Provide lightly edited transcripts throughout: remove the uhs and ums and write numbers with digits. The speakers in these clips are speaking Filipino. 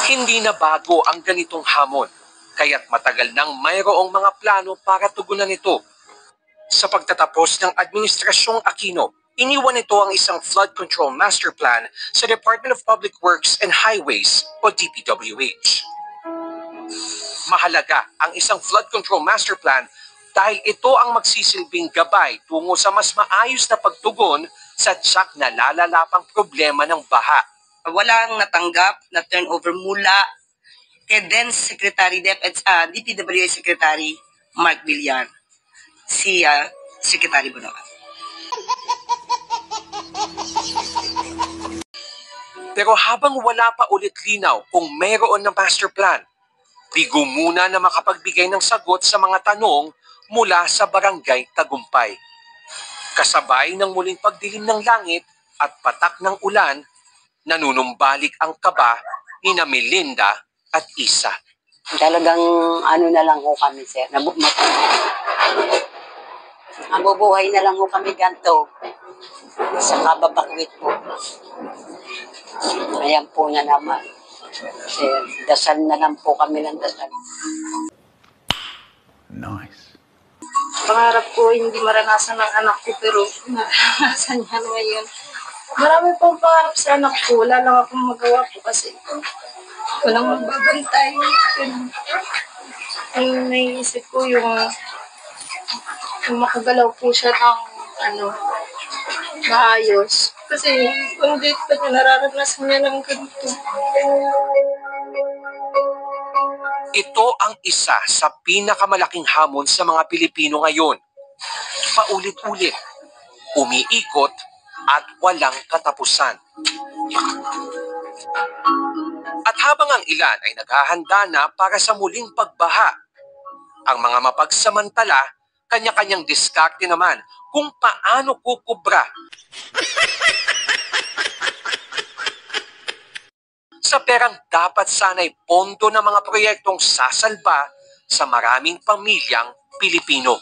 Hindi na bago ang ganitong hamon, kaya't matagal nang mayroong mga plano para tugunan ito. Sa pagtatapos ng Administrasyong Aquino, iniwan ito ang isang flood control master plan sa Department of Public Works and Highways o DPWH. Mahalaga ang isang flood control master plan dahil ito ang magsisilbing gabay tungo sa mas maayos na pagtugon sa tiyak na lalalapang problema ng baha. Walang natanggap na turnover mula kay then Secretary DPWH Secretary Mark Villar, si Secretary Bonoan. Pero habang wala pa ulit linaw kung mayroon na master plan, bigo muna na makapagbigay ng sagot sa mga tanong mula sa Barangay Tagumpay. Kasabay ng muling pagdilim ng langit at patak ng ulan, nanunumbalik ang kaba ni Melinda at Isa. Talagang ano na lang ho kami, sir. Nabubuhay na lang ho kami ganito sa kababakwit po. Ayan po na naman. Sir, dasal na lang po kami ng dasal. Nice. Pangarap ko hindi maranasan ng anak ko pero naranasan niya ngayon. Marami pong pangarap sa anak ko. Wala lang akong magawa po kasi walang magbabantay. Ang naiisip ko yung makagalaw po siya ng maayos. Kasi kung dito pa niya nararanasan niya ng ganito. Ito ang isa sa pinakamalaking hamon sa mga Pilipino ngayon. Paulit-ulit, umiikot at walang katapusan. At habang ang ilan ay naghahanda na para sa muling pagbaha, ang mga mapagsamantala, kanya-kanyang diskarte naman kung paano kukubra sa perang dapat sana'y pondo ng mga proyektong sasalba sa maraming pamilyang Pilipino.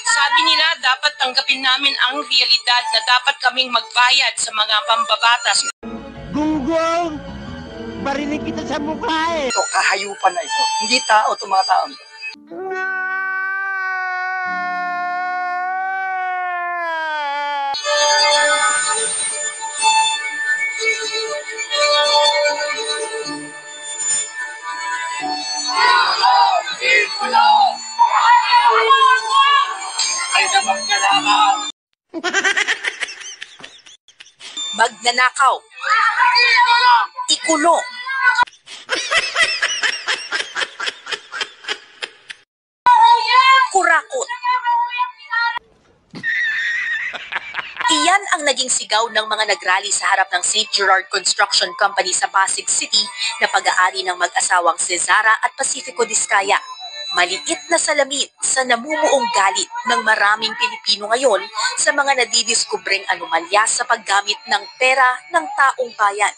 Sabi nila dapat tanggapin namin ang realidad na dapat kaming magbayad sa mga pambabatas. Gunggong! Barinig kita sa mukha eh! Ito, kahayupan na ito. Hindi tao itong mga taon. Magnanakaw, ikulong, kurakot. Iyan ang naging sigaw ng mga nagrally sa harap ng St. Gerard Construction Company sa Pasig City na pag-aari ng mag-asawang Cesara at Pacifico Discaya. Maliit na salamin sa namumuong galit ng maraming Pilipino ngayon sa mga nadidiskubreng anomalya sa paggamit ng pera ng taong bayan.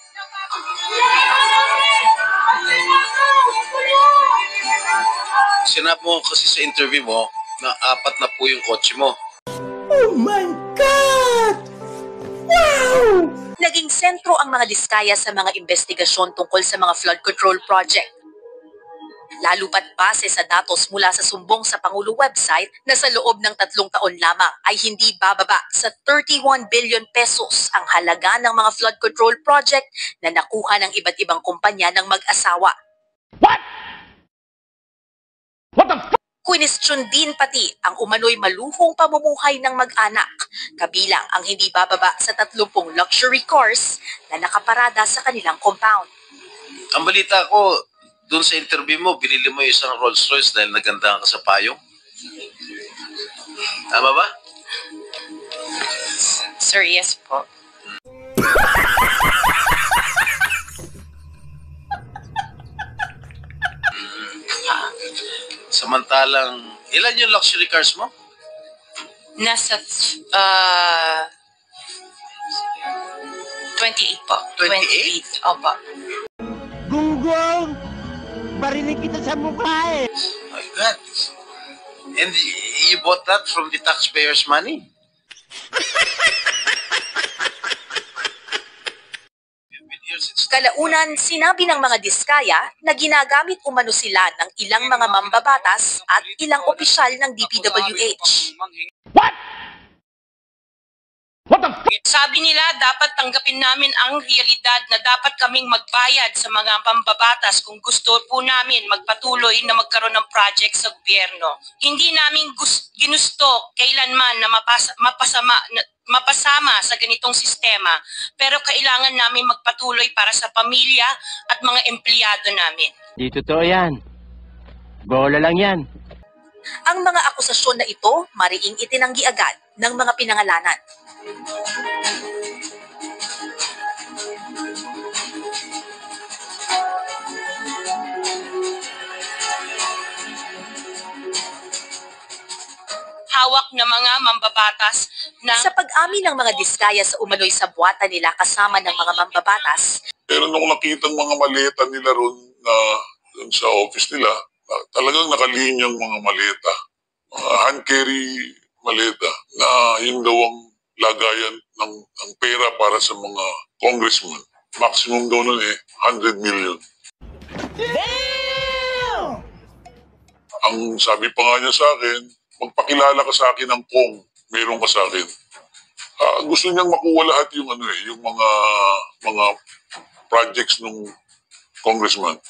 Sinabi mo kasi sa interview mo na 4 na po yung kotse mo. Oh my God! Wow! Naging sentro ang mga Diskaya sa mga investigasyon tungkol sa mga flood control project. Lalo pat base sa datos mula sa sumbong sa Pangulo website na sa loob ng 3 taon lamang ay hindi bababa sa 31 billion pesos ang halaga ng mga flood control project na nakuha ng iba't ibang kumpanya ng mag-asawa. What? What the f***? Kwinestyon din pati ang umano'y maluhong pamumuhay ng mag-anak, kabilang ang hindi bababa sa 30 luxury cars na nakaparada sa kanilang compound. Ang balita ko, doon sa interview mo, binili mo yung isang Rolls Royce dahil nagandahan ka sa payong? Tama ba? Sir, yes po. Samantalang, ilan yung luxury cars mo? Nasa 28 po. 28? Opo. Gunggong! Barinig kita sa mukha eh! My God. And you bought that from the taxpayers' money? Kalaunan, sinabi ng mga diskaya na ginagamit umano sila ng ilang mga mambabatas at ilang opisyal ng DPWH. Sabi nila dapat tanggapin namin ang realidad na dapat kaming magbayad sa mga mambabatas kung gusto po namin magpatuloy na magkaroon ng project sa gobyerno. Hindi namin ginusto kailanman na mapasama sa ganitong sistema, pero kailangan namin magpatuloy para sa pamilya at mga empleyado namin. Di totoo yan. Bola lang yan. Ang mga akusasyon na ito mariing itinanggi agad ng mga pinangalanan. Hawak na mga mambabatas na sa pag-amin ng mga diskaya sa umano'y sabwata nila kasama ng mga mambabatas. Pero nung nakita mga maleta nila ron na dun sa office nila, talagang nakalinyang mga maleta. Mga hand-carry maleta na yun daw ang lagayan ng pera para sa mga congressman. Maximum daw nun 100 million. Damn! Ang sabi pa nga niya sa akin, magpakilala ka sa akin ng Kong, meron ka sa akin. Gusto niyang makuha lahat yung yung mga projects ng congressman.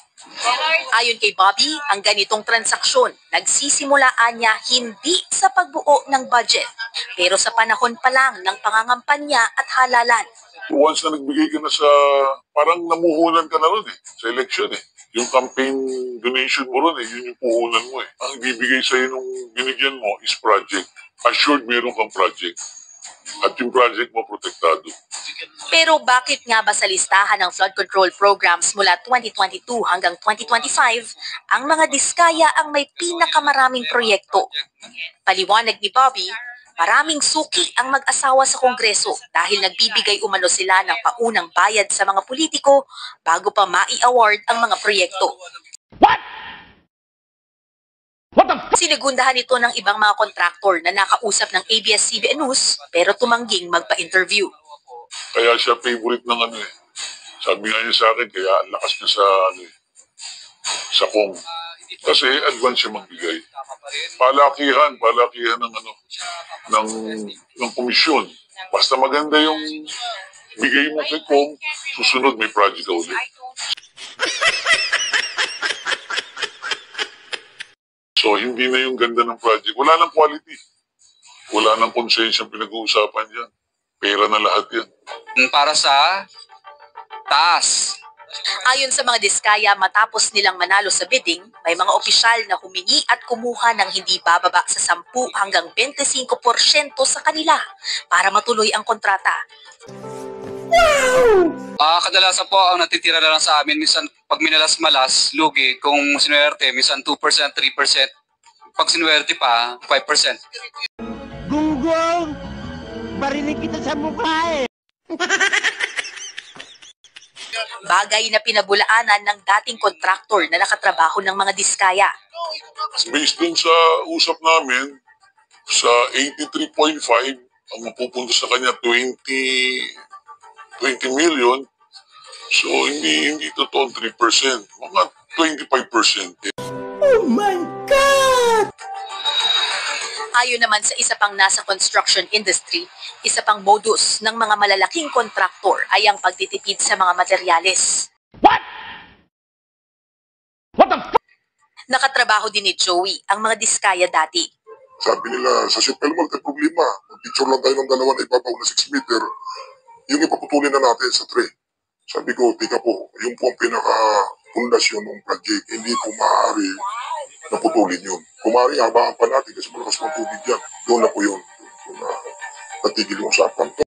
Ayon kay Bobby, ang ganitong transaksyon nagsisimulaan niya hindi sa pagbuo ng budget, pero sa panahon pa lang ng pangangampanya at halalan. Once na nagbigay ka na sa, parang namuhunan ka na ron sa election Yung campaign donation mo ron yun yung puhunan mo Ang bibigay sa'yo nung binigyan mo is project. Assured meron kang project. At yung project mo protektado. Pero bakit nga ba sa listahan ng flood control programs mula 2022 hanggang 2025, ang mga diskaya ang may pinakamaraming proyekto? Paliwanag ni Bobby, maraming suki ang mag-asawa sa Kongreso dahil nagbibigay umano sila ng paunang bayad sa mga politiko bago pa mai-award ang mga proyekto. Sinigundahan ito ng ibang mga kontraktor na nakausap ng ABS-CBN News pero tumangging magpa-interview. Kaya siya favorite ng Sabi nga niya sa akin, kaya ang lakas niya sa sa Kong. Kasi advance siya magbigay. Palakihan ng komisyon. Basta maganda yung bigay mo kay Kong, susunod may project ka ulit. So, hindi na yung ganda ng project. Wala nang quality. Wala nang konsensya pinag-uusapan yan. Pera na lahat yan. Para sa taas. Ayon sa mga diskaya, matapos nilang manalo sa bidding, may mga opisyal na humingi at kumuha ng hindi bababa sa 10 hanggang 25% sa kanila para matuloy ang kontrata. Kadalasan po ang natitira na lang sa amin, minsan pag minalas-malas, lugi, kung sinuwerte, minsan 2%, 3%. Pag sinuwerte pa, 5%. Gunggong! Barinig kita sa mukha eh! Bagay na pinabulaanan ng dating kontraktor na nakatrabaho ng mga diskaya. Based dun sa usap namin, sa 83.5, ang mapupunta sa kanya 20 million. So, hindi totoo 3%. Mga 25%. Oh my God! Ayon naman sa isa pang nasa construction industry, isa pang modus ng mga malalaking kontraktor ay ang pagtitipid sa mga materyales. What the f***? Nakatrabaho din ni Joey ang mga diskaya dati. Sabi nila, sa Shipel Mall, may problema. Mag-picture lang tayo ng dalawa na ibabaw na 6 meter. Yung ipaputulin na natin sa tray. Sabi ko, tika po, yung po ang pinaka-pundasyon ng project. Hindi po maaari naputulin yun. Kung maaaring habaan pa natin kasi malakas ng tubig yan, doon na po yun. Natigil yung usapan.